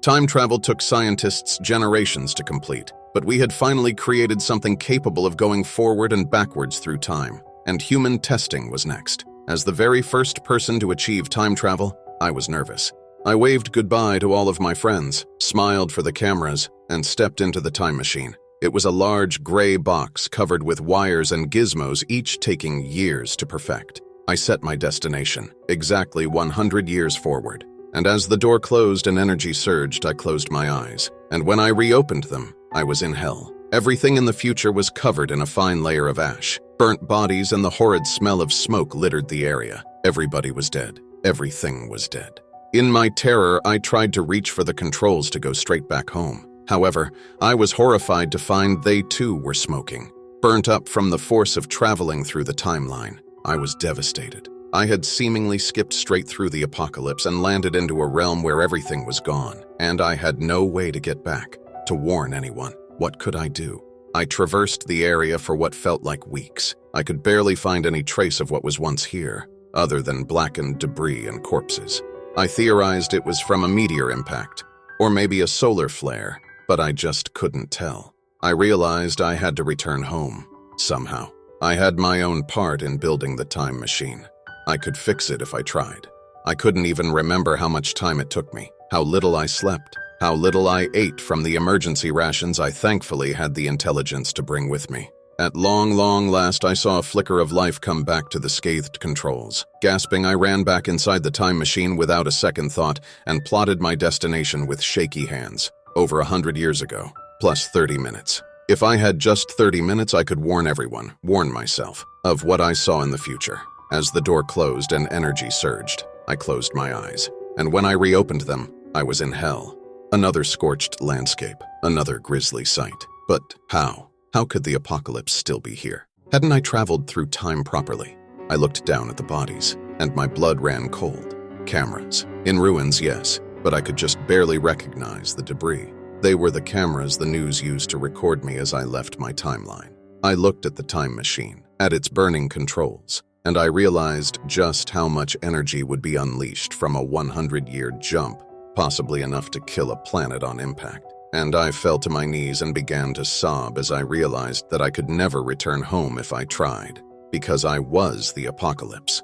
Time travel took scientists generations to complete, but we had finally created something capable of going forward and backwards through time, and human testing was next. As the very first person to achieve time travel, I was nervous. I waved goodbye to all of my friends, smiled for the cameras, and stepped into the time machine. It was a large gray box covered with wires and gizmos, each taking years to perfect. I set my destination, exactly 100 years forward. And as the door closed and energy surged, I closed my eyes. And when I reopened them, I was in hell. Everything in the future was covered in a fine layer of ash. Burnt bodies and the horrid smell of smoke littered the area. Everybody was dead. Everything was dead. In my terror, I tried to reach for the controls to go straight back home. However, I was horrified to find they too were smoking, burnt up from the force of traveling through the timeline. I was devastated. I had seemingly skipped straight through the apocalypse and landed into a realm where everything was gone, and I had no way to get back, to warn anyone. What could I do? I traversed the area for what felt like weeks. I could barely find any trace of what was once here, other than blackened debris and corpses. I theorized it was from a meteor impact, or maybe a solar flare, but I just couldn't tell. I realized I had to return home, somehow. I had my own part in building the time machine. I could fix it if I tried. I couldn't even remember how much time it took me, how little I slept, how little I ate from the emergency rations I thankfully had the intelligence to bring with me. At long last, I saw a flicker of life come back to the scathed controls. Gasping, I ran back inside the time machine without a second thought and plotted my destination with shaky hands. Over 100 years ago, plus 30 minutes. If I had just 30 minutes, I could warn everyone, warn myself, of what I saw in the future. As the door closed and energy surged, I closed my eyes. And when I reopened them, I was in hell. Another scorched landscape, another grisly sight. But how? How could the apocalypse still be here? Hadn't I traveled through time properly? I looked down at the bodies, and my blood ran cold. Cameras. In ruins, yes, but I could just barely recognize the debris. They were the cameras the news used to record me as I left my timeline. I looked at the time machine, at its burning controls, and I realized just how much energy would be unleashed from a 100-year jump, possibly enough to kill a planet on impact. And I fell to my knees and began to sob as I realized that I could never return home if I tried, because I was the apocalypse.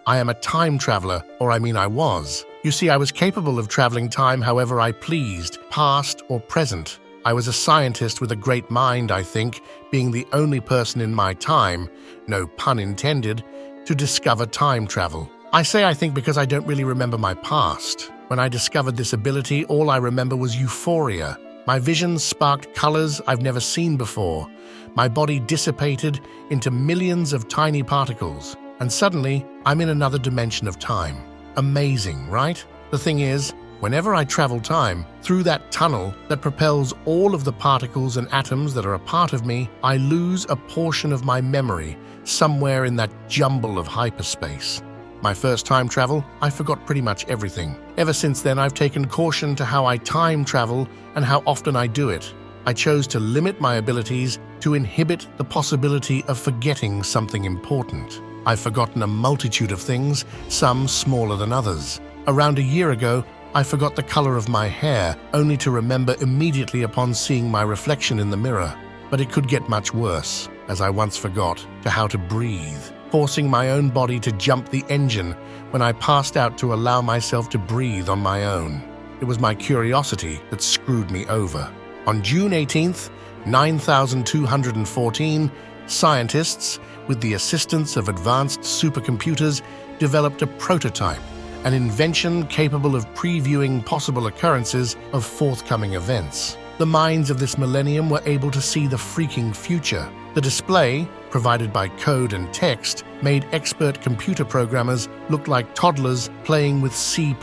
I am a time traveler, or I was. You see, I was capable of traveling time however I pleased, past or present. I was a scientist with a great mind, I think, being the only person in my time, no pun intended, to discover time travel. I say I think because I don't really remember my past. When I discovered this ability, all I remember was euphoria. My vision sparked colors I've never seen before. My body dissipated into millions of tiny particles, and suddenly I'm in another dimension of time. Amazing, right? The thing is, whenever I travel time, through that tunnel that propels all of the particles and atoms that are a part of me, I lose a portion of my memory somewhere in that jumble of hyperspace. My first time travel, I forgot pretty much everything. Ever since then, I've taken caution to how I time travel and how often I do it. I chose to limit my abilities to inhibit the possibility of forgetting something important. I've forgotten a multitude of things, some smaller than others. Around a year ago, I forgot the color of my hair, only to remember immediately upon seeing my reflection in the mirror. But it could get much worse, as I once forgot to how to breathe, forcing my own body to jump the engine when I passed out to allow myself to breathe on my own. It was my curiosity that screwed me over. On June 18th, 9214, scientists, with the assistance of advanced supercomputers, developed a prototype, an invention capable of previewing possible occurrences of forthcoming events. The minds of this millennium were able to see the freaking future. The display, provided by code and text, made expert computer programmers look like toddlers playing with C++.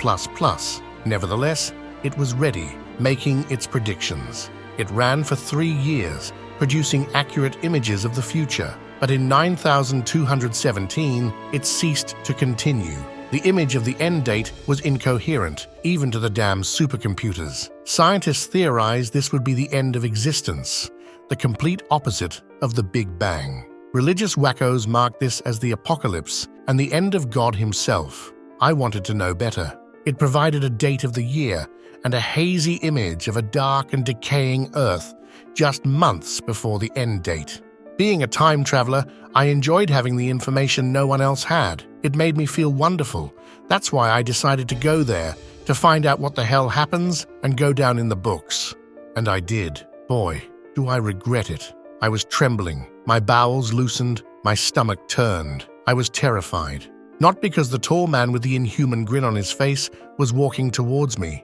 Nevertheless, it was ready, making its predictions. It ran for 3 years, producing accurate images of the future. But in 9217, it ceased to continue. The image of the end date was incoherent, even to the damn supercomputers. Scientists theorized this would be the end of existence, the complete opposite of the Big Bang. Religious wackos marked this as the apocalypse and the end of God himself. I wanted to know better. It provided a date of the year and a hazy image of a dark and decaying Earth just months before the end date. Being a time traveler, I enjoyed having the information no one else had. It made me feel wonderful. That's why I decided to go there, to find out what the hell happens and go down in the books. And I did. Boy, do I regret it. I was trembling. My bowels loosened. My stomach turned. I was terrified. Not because the tall man with the inhuman grin on his face was walking towards me.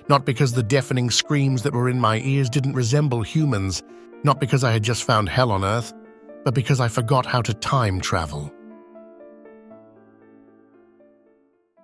Not because the deafening screams that were in my ears didn't resemble humans. Not because I had just found hell on Earth, but because I forgot how to time travel.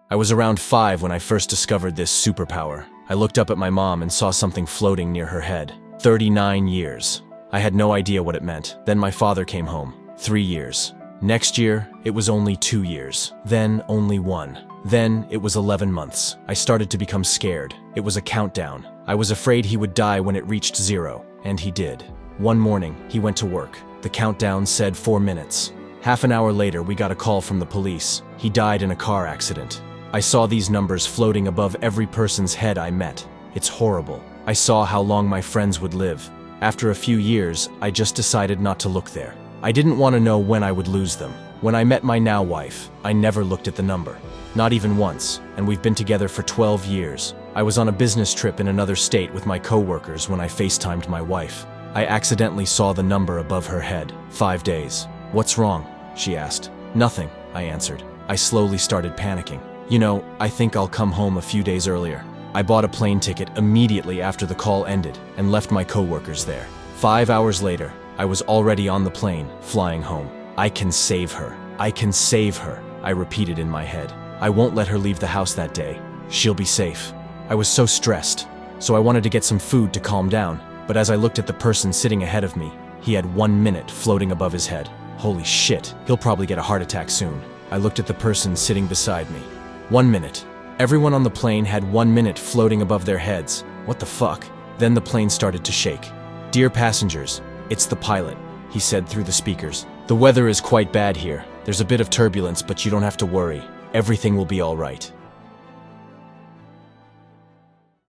I was around 5 when I first discovered this superpower. I looked up at my mom and saw something floating near her head. 39 years. I had no idea what it meant. Then my father came home. 3 years. Next year, it was only 2 years. Then only 1. Then it was 11 months. I started to become scared. It was a countdown. I was afraid he would die when it reached 0, and he did. One morning, he went to work. The countdown said 4 minutes. Half an hour later, we got a call from the police. He died in a car accident. I saw these numbers floating above every person's head I met. It's horrible. I saw how long my friends would live. After a few years, I just decided not to look there. I didn't want to know when I would lose them. When I met my now wife, I never looked at the number. Not even once, and we've been together for 12 years. I was on a business trip in another state with my coworkers when I FaceTimed my wife. I accidentally saw the number above her head. 5 days. "What's wrong?" she asked. "Nothing," I answered. I slowly started panicking. "You know, I think I'll come home a few days earlier." I bought a plane ticket immediately after the call ended and left my coworkers there. 5 hours later, I was already on the plane, flying home. "I can save her. I can save her," I repeated in my head. "I won't let her leave the house that day. She'll be safe." I was so stressed, so I wanted to get some food to calm down. But as I looked at the person sitting ahead of me, he had 1 minute floating above his head. Holy shit, he'll probably get a heart attack soon. I looked at the person sitting beside me. 1 minute. Everyone on the plane had 1 minute floating above their heads. What the fuck? Then the plane started to shake. "Dear passengers, it's the pilot," he said through the speakers. "The weather is quite bad here. There's a bit of turbulence, but you don't have to worry. Everything will be all right."